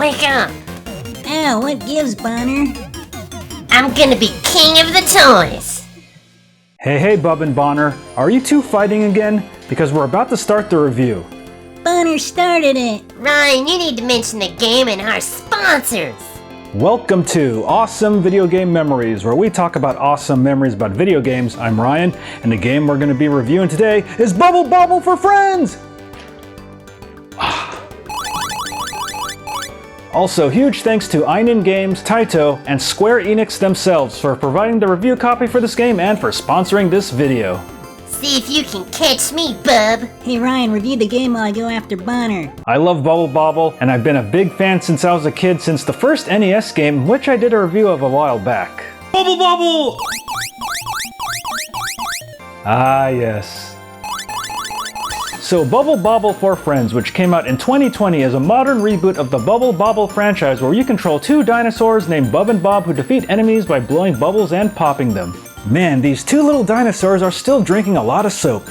wake up! Ow, what gives, Bonner? I'm gonna be king of the toys! Hey Bub and Bonner, are you two fighting again? Because we're about to start the review. Bonner started it! Ryan, you need to mention the game and our sponsors! Welcome to Awesome Video Game Memories, where we talk about awesome memories about video games. I'm Ryan, and the game we're going to be reviewing today is Bubble Bobble for Friends! Also, huge thanks to ININ Games, Taito, and Square-Enix themselves for providing the review copy for this game and for sponsoring this video. See if you can catch me, bub! Hey Ryan, review the game while I go after Bonner. I love Bubble Bobble, and I've been a big fan since I was a kid, since the first NES game, which I did a review of a while back. Bubble Bobble! Ah, yes. So Bubble Bobble for Friends, which came out in 2020, is a modern reboot of the Bubble Bobble franchise where you control two dinosaurs named Bub and Bob who defeat enemies by blowing bubbles and popping them. Man, these two little dinosaurs are still drinking a lot of soap.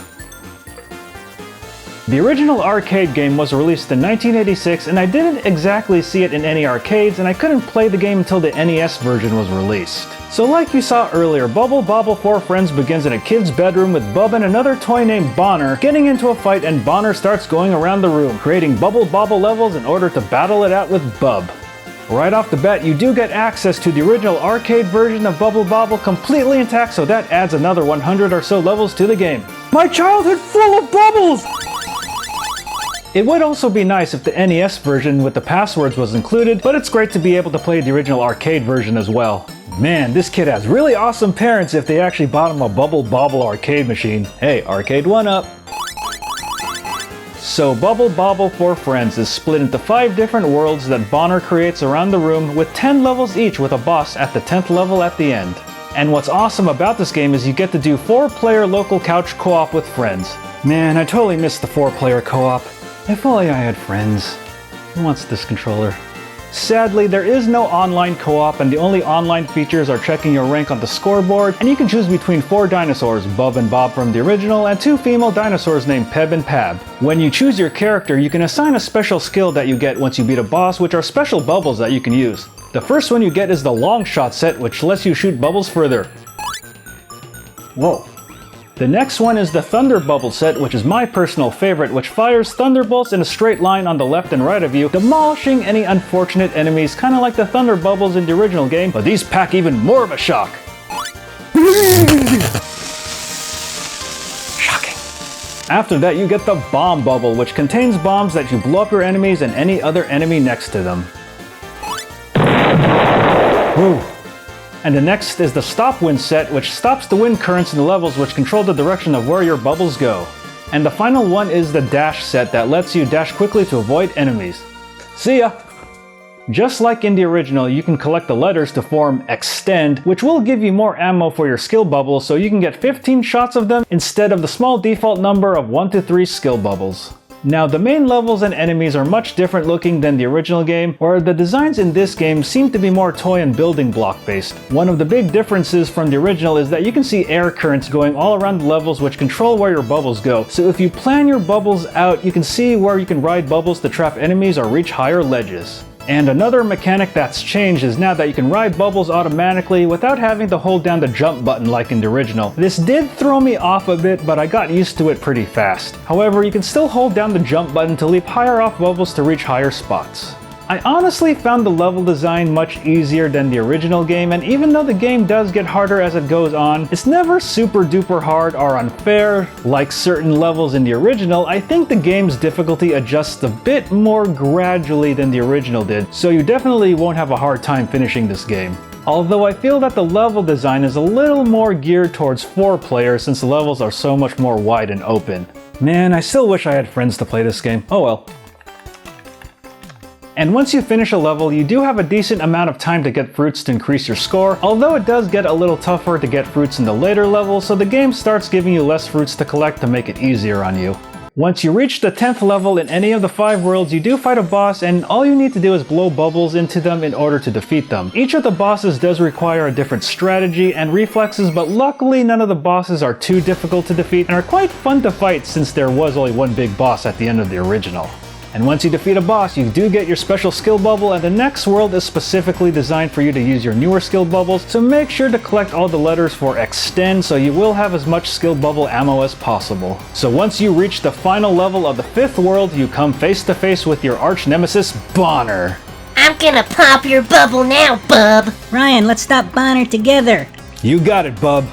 The original arcade game was released in 1986, and I didn't exactly see it in any arcades, and I couldn't play the game until the NES version was released. So like you saw earlier, Bubble Bobble for Friends begins in a kid's bedroom with Bub and another toy named Bonner getting into a fight, and Bonner starts going around the room, creating Bubble Bobble levels in order to battle it out with Bub. Right off the bat, you do get access to the original arcade version of Bubble Bobble completely intact, so that adds another 100 or so levels to the game. My childhood full of bubbles! It would also be nice if the NES version with the passwords was included, but it's great to be able to play the original arcade version as well. Man, this kid has really awesome parents if they actually bought him a Bubble Bobble arcade machine. Hey, arcade one up! So Bubble Bobble for Friends is split into 5 different worlds that Bonner creates around the room with 10 levels each with a boss at the 10th level at the end. And what's awesome about this game is you get to do 4-player local couch co-op with friends. Man, I totally missed the 4-player co-op. If only I had friends. Who wants this controller? Sadly, there is no online co-op, and the only online features are checking your rank on the scoreboard, and you can choose between 4 dinosaurs, Bub and Bob from the original, and 2 female dinosaurs named Peb and Pab. When you choose your character, you can assign a special skill that you get once you beat a boss, which are special bubbles that you can use. The first one you get is the long shot set, which lets you shoot bubbles further. Whoa. The next one is the Thunder Bubble set, which is my personal favorite, which fires thunderbolts in a straight line on the left and right of you, demolishing any unfortunate enemies, kinda like the Thunder Bubbles in the original game, but these pack even more of a shock. Shocking. After that, you get the Bomb Bubble, which contains bombs that you blow up your enemies and any other enemy next to them. Woo. And the next is the Stop Wind set, which stops the wind currents in the levels, which control the direction of where your bubbles go. And the final one is the Dash set that lets you dash quickly to avoid enemies. See ya! Just like in the original, you can collect the letters to form Extend, which will give you more ammo for your skill bubbles, so you can get 15 shots of them instead of the small default number of 1 to 3 skill bubbles. Now, the main levels and enemies are much different looking than the original game, where the designs in this game seem to be more toy and building block based. One of the big differences from the original is that you can see air currents going all around the levels which control where your bubbles go. So if you plan your bubbles out, you can see where you can ride bubbles to trap enemies or reach higher ledges. And another mechanic that's changed is now that you can ride bubbles automatically without having to hold down the jump button like in the original. This did throw me off a bit, but I got used to it pretty fast. However, you can still hold down the jump button to leap higher off bubbles to reach higher spots. I honestly found the level design much easier than the original game, and even though the game does get harder as it goes on, it's never super duper hard or unfair like certain levels in the original. I think the game's difficulty adjusts a bit more gradually than the original did, so you definitely won't have a hard time finishing this game. Although I feel that the level design is a little more geared towards 4 players since the levels are so much more wide and open. Man, I still wish I had friends to play this game. Oh well. And once you finish a level, you do have a decent amount of time to get fruits to increase your score, although it does get a little tougher to get fruits in the later levels, so the game starts giving you less fruits to collect to make it easier on you. Once you reach the 10th level in any of the 5 worlds, you do fight a boss, and all you need to do is blow bubbles into them in order to defeat them. Each of the bosses does require a different strategy and reflexes, but luckily none of the bosses are too difficult to defeat and are quite fun to fight since there was only one big boss at the end of the original. And once you defeat a boss, you do get your special skill bubble, and the next world is specifically designed for you to use your newer skill bubbles, so make sure to collect all the letters for extend so you will have as much skill bubble ammo as possible. So once you reach the final level of the 5th world, you come face to face with your arch nemesis, Bonner. I'm gonna pop your bubble now, bub. Ryan, let's stop Bonner together. You got it, bub.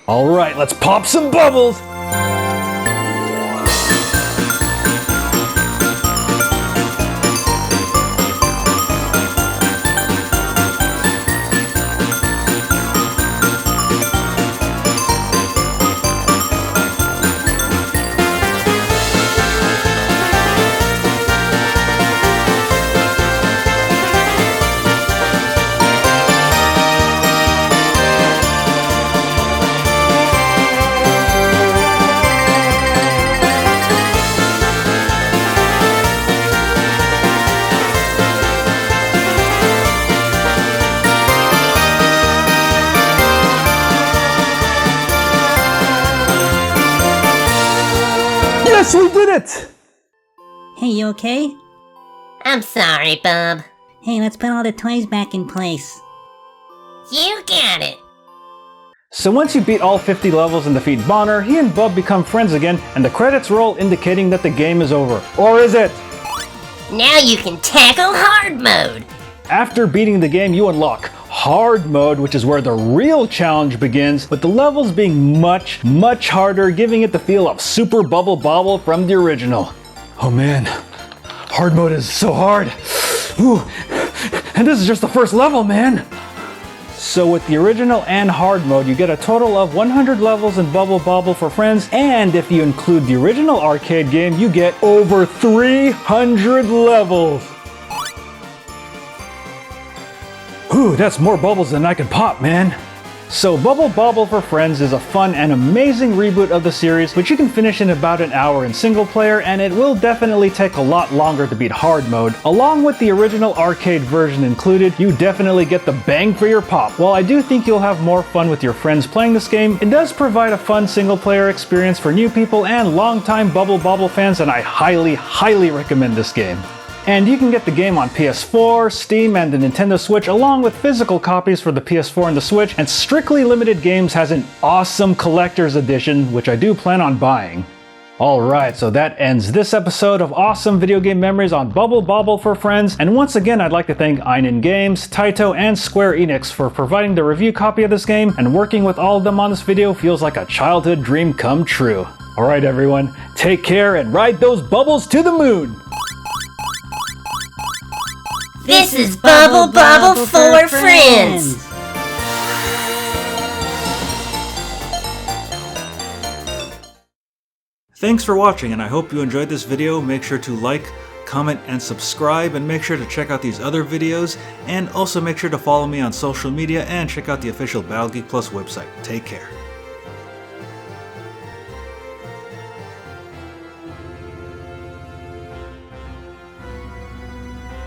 Alright, let's pop some bubbles! Yes, we did it! Hey, you okay? I'm sorry, bub. Hey, let's put all the toys back in place. You got it. So once you beat all 50 levels and defeat Bonner, he and Bub become friends again, and the credits roll indicating that the game is over. Or is it? Now you can tackle hard mode. After beating the game, you unlock Hard Mode, which is where the real challenge begins, with the levels being much, much harder, giving it the feel of Super Bubble Bobble from the original. Oh man, Hard Mode is so hard. Ooh, and this is just the first level, man. So with the original and Hard Mode, you get a total of 100 levels in Bubble Bobble for friends, and if you include the original arcade game, you get over 300 levels. Ooh, that's more bubbles than I can pop, man. So Bubble Bobble for Friends is a fun and amazing reboot of the series, which you can finish in about an hour in single player, and it will definitely take a lot longer to beat Hard Mode. Along with the original arcade version included, you definitely get the bang for your pop. While I do think you'll have more fun with your friends playing this game, it does provide a fun single player experience for new people and longtime Bubble Bobble fans, and I highly, highly recommend this game. And you can get the game on PS4, Steam, and the Nintendo Switch, along with physical copies for the PS4 and the Switch, and Strictly Limited Games has an awesome collector's edition, which I do plan on buying. Alright, so that ends this episode of Awesome Video Game Memories on Bubble Bobble for Friends, and once again I'd like to thank ININ Games, Taito, and Square-Enix for providing the review copy of this game, and working with all of them on this video feels like a childhood dream come true. Alright everyone, take care and ride those bubbles to the moon! This is Bubble Bobble for Friends. Thanks for watching, and I hope you enjoyed this video. Make sure to like, comment, and subscribe, and make sure to check out these other videos, and also make sure to follow me on social media and check out the official Battle Geek Plus website. Take care.